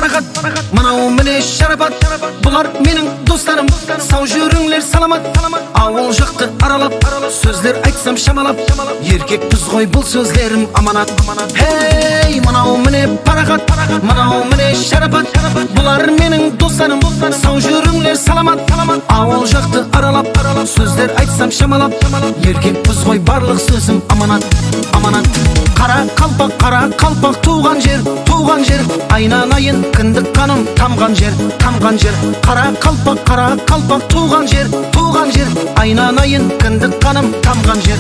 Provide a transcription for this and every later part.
парақат, мынау міне шарапат. Бұлар менің достарым, сау жүріңлер саламат. Ауыл жақты аралап, сөздер айтсам шамалап. Еркекпіз ғой бұл сөздерім аманат. Хей, мынау міне парақат, мынау міне шарапат. Бұлар менің достарым, сау жүріңлер саламат. Ауыл жақты аралап, сөздер айтсам шамалап. Еркекпіз ғой барлық сөзім аманат. Қара қалпақ туған жер, айналайын кіндік қаным тамған жер. Қара қалпақ туған жер, айналайын кіндік қаным тамған жер.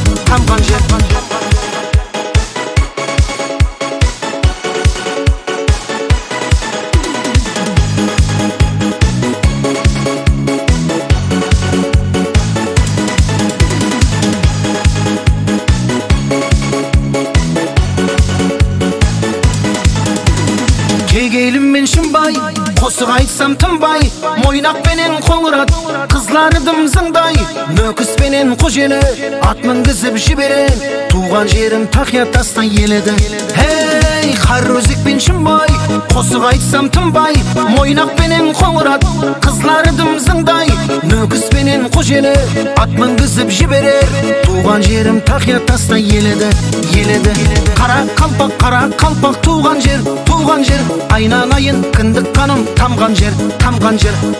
Кегейлім мен шымбай, қосық айтсам тынбай, мойнақпенен қоңырат, қызларыдым зыңдай. Нөкіспенен қожелі, ат мінгізіп жіберен, туған жерім тақия тастай еледі. Хей, қарөзек пен шымбай, қосық айтсам тынбай, мойнақпенен қоңырат, қызларыдым зыңдай. Нөкіспенен қожелі, ат мінгізіп жіберен, туған жерім тақия тастай еледі. Қара қалпақ туған жер, айналайын кіндік қаным тамған жер.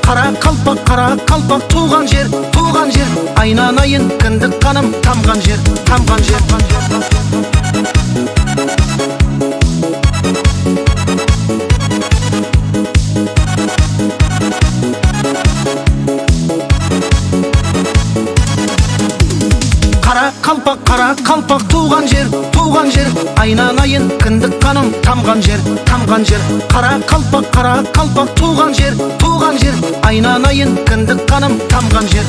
Қара қалпақ туған жер, айналайын кіндік қаным тамған жер. Қара қалпақ туған жер, айналайын кіндік қаным тамған жер. Қара қалпақ туған жер, айналайын кіндік қаным тамған жер.